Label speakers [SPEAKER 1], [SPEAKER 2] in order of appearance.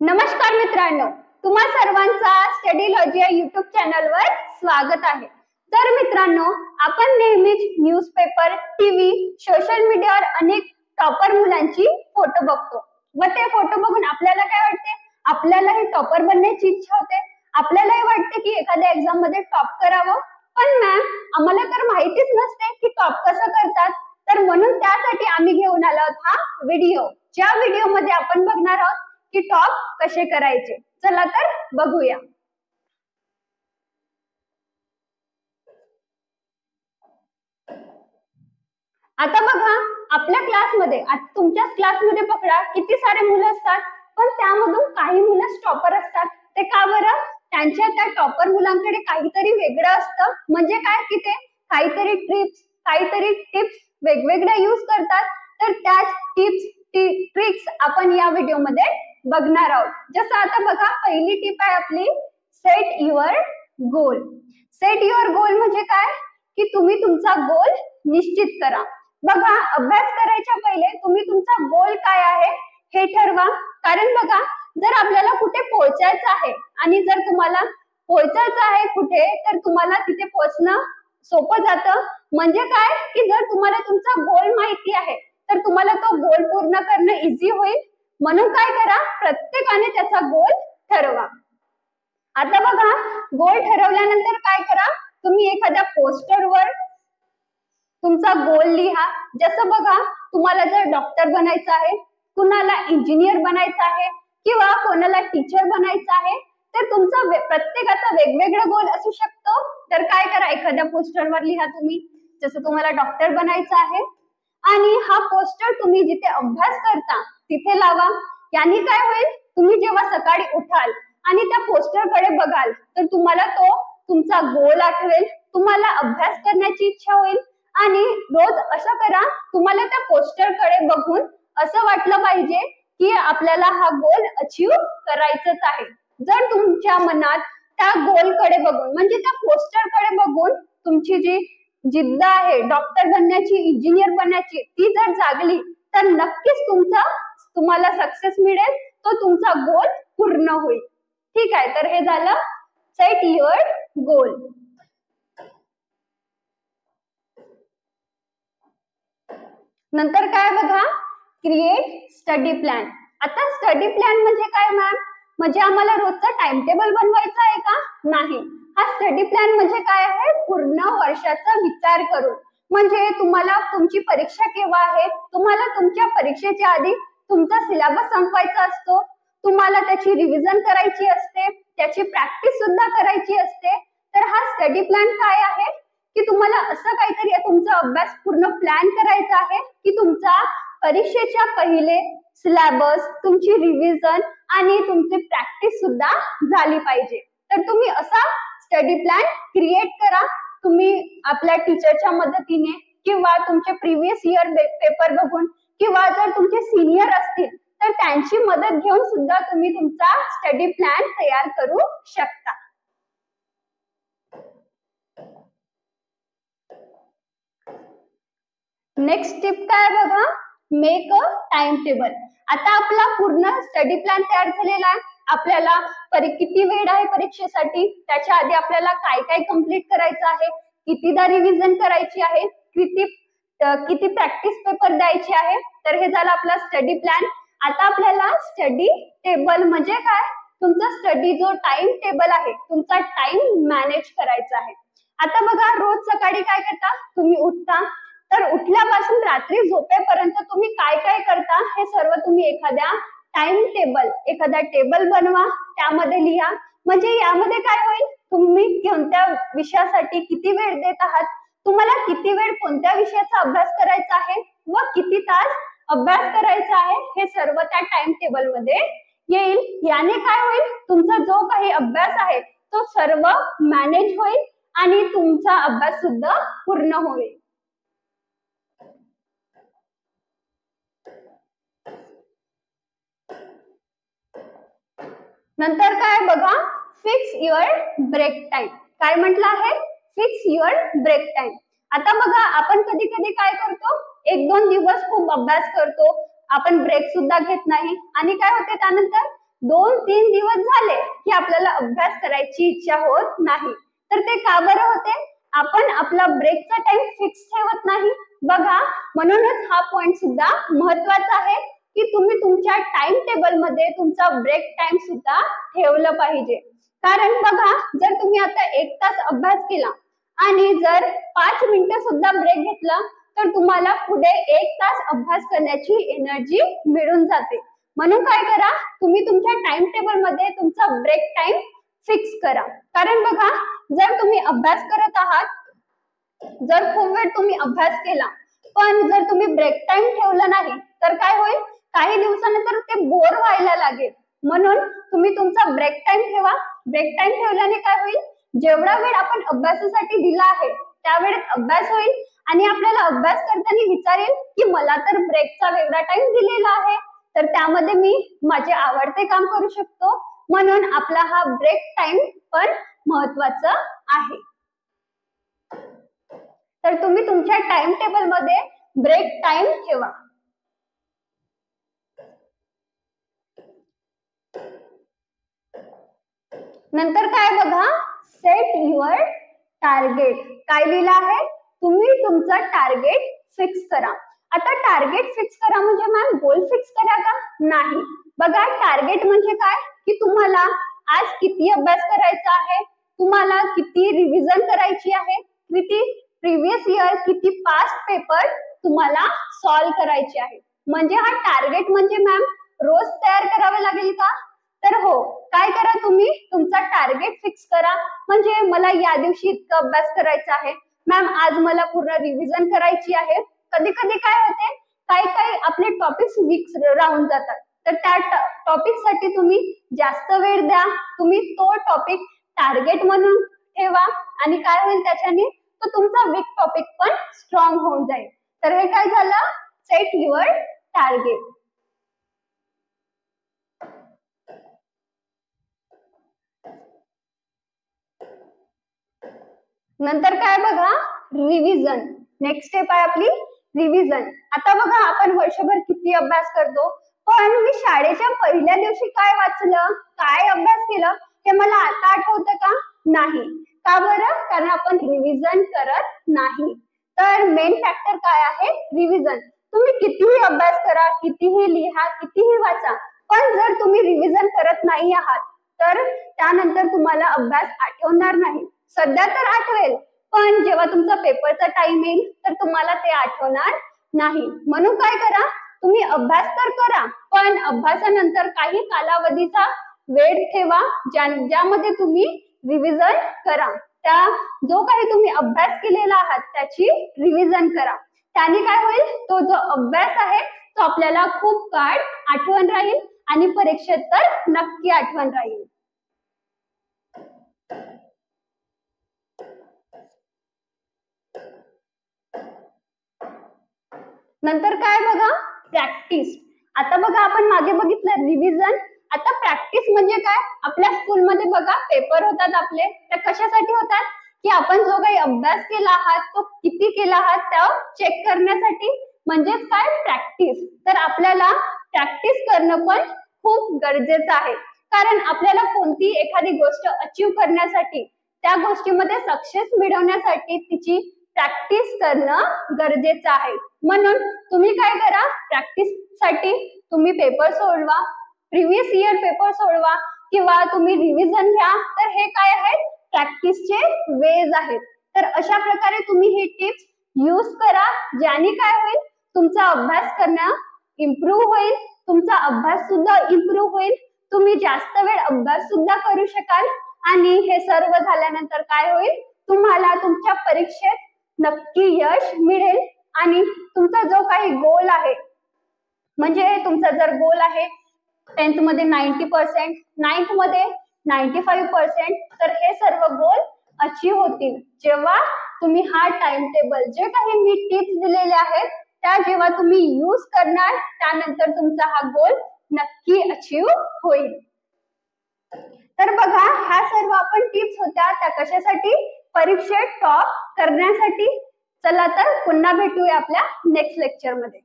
[SPEAKER 1] नमस्कार मित्रांनो, तुम्हा सर्वांचा स्टडीलॉजी या युट्यूब चॅनलवर स्वागत आहे। तर मित्रांनो, आपण नेहमीच न्यूजपेपर, टीव्ही, सोशल मीडियावर अनेक टॉपर मुलांची फोटो बघतो व ते फोटो बघून आपल्याला काय वाटते? आपल्यालाही टॉपर बनण्याची इच्छा होते। आपल्यालाही वाटते की एखाद्या एक्झाम मध्ये टॉप करावं, पण मॅम आम्हाला तर माहितीच नसते की टॉप कसं करतात। तर म्हणून त्यासाठी आम्ही घेऊन आलो आहोत हा व्हिडिओ, ज्या व्हिडिओ मध्ये आपण बघणार आहोत की टॉप कसे करायचे। चला तर बघूया। आता बघा, आपल्या क्लासमध्ये, आता तुमच्या क्लासमध्ये पकडा किती सारे मुलं असतात, पण त्यामधून काही मुलं टॉपर असतात। ते का बरं? त्यांच्या त्या टॉपर मुलांकडे काहीतरी वेगळं असतं। म्हणजे काय की ते काहीतरी टिप्स वेगवेगळ्या यूज करतात। तर त्याच टिप्स ट्रिक्स आपण या व्हिडिओ मध्ये बघणार आहोत। जसं आता बघा, पहिली टिप आहे आपली set your goal. Set your गोल म्हणजे काय की तुम्ही तुमचा गोल निश्चित करा। बघा, अभ्यास करायच्या पहिले तुम्ही तुमचा गोल काय आहे हे ठरवा। कारण बघा, जर आपल्याला कुठे पोहोचायचं आहे आणि जर तुम्हाला पोहोचायचं आहे कुठे, तर तुम्हाला तिथे पोहोचणं सोपं जातं। म्हणजे काय की जर तुम्हाला तुमचा गोल माहिती आहे तर तुम्हाला तो गोल पूर्ण करणं इझी होईल। म्हणून काय करा, प्रत्येकाने त्याचा गोल ठरवा। आता बघा, गोल ठरवल्यानंतर काय करा, तुम्ही एखाद्या पोस्टरवर तुमचा गोल लिहा। जसं बघा, तुम्हाला जर डॉक्टर बनायचं आहे, कुणाला इंजिनियर बनायचं आहे किंवा कोणाला टीचर बनायचं आहे, तर तुमचा प्रत्येकाचा वेगवेगळा गोल असू शकतो। तर काय करा, एखाद्या पोस्टरवर लिहा तुम्ही, जसं तुम्हाला डॉक्टर बनायचं आहे, आणि हा पोस्टर तुम्ही जिथे अभ्यास करता तिथे लावा। याने काय होईल, तुम्ही जेव्हा सकाळी उठाल आणि त्या पोस्टरकडे बघाल तर तुम्हाला तो तुमचा गोल आठवेल, तुम्हाला अभ्यास करण्याची इच्छा होईल। आणि रोज असं करा, तुम्हाला त्या पोस्टरकडे बघून असं वाटलं पाहिजे की आपल्याला हा गोल अचीव करायचाच आहे। जर तुमच्या मनात त्या गोलकडे बघून, म्हणजे त्या पोस्टरकडे बघून तुमची जी जिद्द आहे डॉक्टर बनण्याची, इंजिनियर बनण्याची, ती जर जागली तर नक्कीच तुम्हाला सक्सेस मिळेल, तो तुमचा गोल पूर्ण होईल। ठीक आहे, तर हे झालं सेट युअर गोल। नंतर काय बघा, क्रिएट स्टडी प्लॅन। आता स्टडी प्लॅन म्हणजे काय मॅम? म्हणजे आम्हाला रोजचा टाइम टेबल बनवायचा आहे का? नाही। हा स्टडी प्लॅन म्हणजे काय आहे, पूर्ण वर्षाचा विचार करून। म्हणजे तुम्हाला तुमची परीक्षा केव्हा आहे, तुम्हाला तुमच्या परीक्षेच्या आधी तुमचा सिलेबस संपवायचा असतो, तुम्हाला त्याची रिव्हिजन करायची असते, त्याची प्रॅक्टिस सुद्धा करायची असते। तर हा स्टडी प्लॅन काय आहे की तुम्हाला असं काहीतरी तुमचा अभ्यास पूर्ण प्लॅन करायचा आहे की तुमचा परीक्षेच्या पहिले सिलेबस, तुमची रिव्हिजन आणि तुमची प्रॅक्टिस सुद्धा झाली पाहिजे। तर तुम्ही असा स्टडी प्लॅन क्रिएट करा। तुम्ही आपल्या टीचरच्या मदतीने किंवा तुमचे प्रिव्हियस इयर पेपर बघून, किंवा जर तुमचे सिनियर असतील तर त्यांची मदत घेऊन सुद्धा तुम्ही तुमचा स्टडी प्लॅन तयार करू शकता। नेक्स्ट टिप काय बघा, मेक अ टाइम टेबल। आता आपला पूर्ण स्टडी प्लॅन तयार झालेला आहे। आपल्याला किती वेळ आहे परीक्षेसाठी, त्याच्या आधी आपल्याला काय काय कंप्लीट करायचं आहे, कितीदा रिव्हिजन करायची आहे, किती प्रॅक्टिस पेपर द्यायचे आहे। तर हे झालं आपला स्टडी प्लॅन। आता आपल्याला स्टडी टेबल म्हणजे काय, तुमचा स्टडी जो टाइम टेबल आहे, तुमचा टाइम मॅनेज करायचा आहे। आता बघा, रोज सकाळी काय करता, तुम्ही उठता, तर उठल्यापासून रात्री झोपेपर्यंत तुम्ही काय काय करता हे सर्व तुम्ही एखादा टेबल बनवा, त्यामध्ये लिहा। म्हणजे यामध्ये काय होईल, तुम्ही कोणत्या विषयासाठी किती वेळ देत आहात, तुम्हाला किती वेळ कोणत्या विषयाचा अभ्यास करायचा आहे व किती तास अभ्यास करायचा आहे, हे सर्व त्या टाइम टेबल मध्ये येईल। याने काय होईल, तुमचा जो काही अभ्यास आहे तो सर्व मॅनेज होईल आणि तुमचा अभ्यास सुद्धा पूर्ण होईल। नंतर काय बघा, फिक्स युअर ब्रेक टाइम। काय म्हटलं आहे, फिक्स युअर ब्रेक टाइम। आता बघा, आपण कधी कधी काय करतो, 1-2 दिवस खूप अभ्यास करतो, आपण ब्रेक सुद्धा घेत नाही, आणि काय होते त्यानंतर 2-3 दिवस झाले की आपल्याला अभ्यास करायची इच्छा होत नाही. तर ते का बरं होते? आपण आपला ब्रेकचा टाइम फिक्स ठेवत नाही. बघा, म्हणूनच हा पॉइंट सुद्धा महत्वाचा आहे की तुम्ही तुमच्या टाइम टेबल मध्ये तुमचा ब्रेक टाइम सुद्धा ठेवलं पाहिजे. कारण बघा, जर तुम्ही आता 1 तास अभ्यास केला आणि जर 5 मिनिटं सुद्धा ब्रेक घेतला तर तुम्हाला पुढे 1 तास अभ्यास करण्याची एनर्जी मिळून जाते. म्हणून काय करा, तुम्ही तुमच्या टाइम टेबल मध्ये तुमचा ब्रेक टाइम फिक्स करा. कारण बघा, जर तुम्ही अभ्यास करत आहात, जर खूप वेळ तुम्ही अभ्यास केला पण जर तुम्ही ब्रेक टाइम ठेवला नाही तर काय होईल, काही दिवसानंतर ते बोर व्हायला लागेल. म्हणून तुम्ही तुमचा ब्रेक टाइम ठेवा. ब्रेक टाइम ठेवल्याने काय होईल, जेवढा वेळ आपण अभ्यासासाठी दिला आहे त्या वेळेत अभ्यास होईल आणि आपल्याला अभ्यास करताना विचारेल की मला तर ब्रेकचा वेगळा टाइम दिलेला आहे, तर त्यामध्ये मी माझे आवडते काम करू शकतो. म्हणून आपला हा ब्रेक टाइम पण महत्वाचा आहे. तर तुम्ही तुमच्या टाइम टेबल मध्ये ब्रेक टाइम ठेवा. नंतर काय बघा, सेट युअर टार्गेट. काय लिहिलं आहे, तुम्ही तुमचा टार्गेट फिक्स करा. आता टार्गेट फिक्स करा म्हणजे मॅम गोल फिक्स करा का? नाही. बघा, टार्गेट म्हणजे काय की तुम्हाला आज किती अभ्यास करायचा आहे, तुम्हाला किती रिव्हिजन करायची आहे, किती प्रिव्हियस इयर, किती पास्ट पेपर तुम्हाला सॉल्व्ह करायचे आहे. म्हणजे हा टार्गेट म्हणजे मॅम रोज तयार करावे लागेल का? तर हो, काय करा, तुम्ही तुमचा टार्गेट फिक्स करा. म्हणजे मला या दिवशी इतका अभ्यास करायचा आहे मॅम, आज मला पूर्ण रिव्हिजन करायची आहे. कधी कधी काय होते, काही आपले टॉपिक्स वीक राहून जातात, तर त्या टॉपिक साठी तुम्ही जास्त वेळ द्या. तुम्ही तो टॉपिक टार्गेट म्हणून ठेवा आणि काय होईल त्याच्याने, तो तुमचा वीक टॉपिक पण स्ट्रॉंग होऊन जाईल. तर हे काय झालं, सेट युअर टार्गेट. नंतर काय बघा, रिव्हिजन. नेक्स्ट स्टेप आहे आपली रिव्हिजन. आता बघा, आपण वर्षभर किती अभ्यास करतो, पण मी शाळेच्या पहिल्या दिवशी काय वाचलं, काय अभ्यास केलं हे मला आता आठवतं का? नाही. का बरं? कारण आपण रिव्हिजन करत नाही. तर मेन फॅक्टर काय आहे, रिव्हिजन. तुम्ही कितीही अभ्यास करा, कितीही लिहा, कितीही वाचा, पण जर तुम्ही रिव्हिजन करत नाही आहात तर त्यानंतर तुम्हाला अभ्यास आठवणार नाही. सध्या तर आठवेल, पण जेव्हा तुमचा पेपरचा टाइम येईल तर तुम्हाला ते आठवणार नाही. म्हणून काय करा, तुम्ही अभ्यास तर करा, पण अभ्यासानंतर काही कालावधीचा वेळ ठेवा ज्यामध्ये तुम्ही रिव्हिजन करा. त्या जो काही तुम्ही अभ्यास केलेला आहात त्याची रिव्हिजन करा. त्याने काय होईल, तो जो अभ्यास आहे तो आपल्याला खूप काळ आठवण राहील आणि परीक्षेत तर नक्की आठवण राहील. नंतर काय बघा, प्रॅक्टिस. आता बघा, आपण मागे बघितलं रिव्हिजन, आता प्रॅक्टिस म्हणजे काय, आपल्या स्कूलमध्ये बघा पेपर होतात आपले, तर कशासाठी होतात की आपण जो काही अभ्यास केला आहात तो किती केला आहात त्या चेक करण्यासाठी, म्हणजेच काय, प्रॅक्टिस. तर आपल्याला प्रॅक्टिस करणं पण खूप गरजेचं आहे. कारण आपल्याला कोणती एखादी गोष्ट अचीव करण्यासाठी, त्या गोष्टीमध्ये सक्सेस मिळवण्यासाठी तिची प्रॅक्टिस करणं गरजेचं आहे. म्हणून तुम्ही काय करा, प्रॅक्टिस साठी तुम्ही पेपर सोडवा, प्रिव्हियस इयर पेपर सोडवा किंवा तुम्ही रिव्हिजन घ्या. तर हे काय आहेत, प्रॅक्टिसचे वेज आहेत. तर अशा प्रकारे तुम्ही ही टिप्स यूज करा, ज्याने काय होईल, तुमचा अभ्यास करणं इम्प्रूव्ह होईल, तुमचा अभ्यास सुद्धा इम्प्रूव्ह होईल, तुम्ही जास्त वेळ अभ्यास सुद्धा करू शकाल आणि हे सर्व झाल्यानंतर काय होईल, तुम्हाला तुमच्या परीक्षेत नक्की यश मिळेल. आणि तुमचा जो काही गोल आहे, म्हणजे तुमचा जर गोल आहे 10th मध्ये 90%, 9th मध्ये 95%, तर हे सर्व गोल अचीव होतील जेव्हा तुम्ही हा टाइम टेबल, जे काही मी टिप्स दिलेले आहेत त्या जेव्हा तुम्ही यूज करणार, त्यानंतर तुमचा हा गोल नक्की अचीव होईल. तर बघा, ह्या सर्व आपण टिप्स होत्या त्या कशासाठी, परीक्षेत टॉप करण्यासाठी. चला तर पुन्हा भेटूया आपल्या नेक्स्ट लेक्चर मध्ये.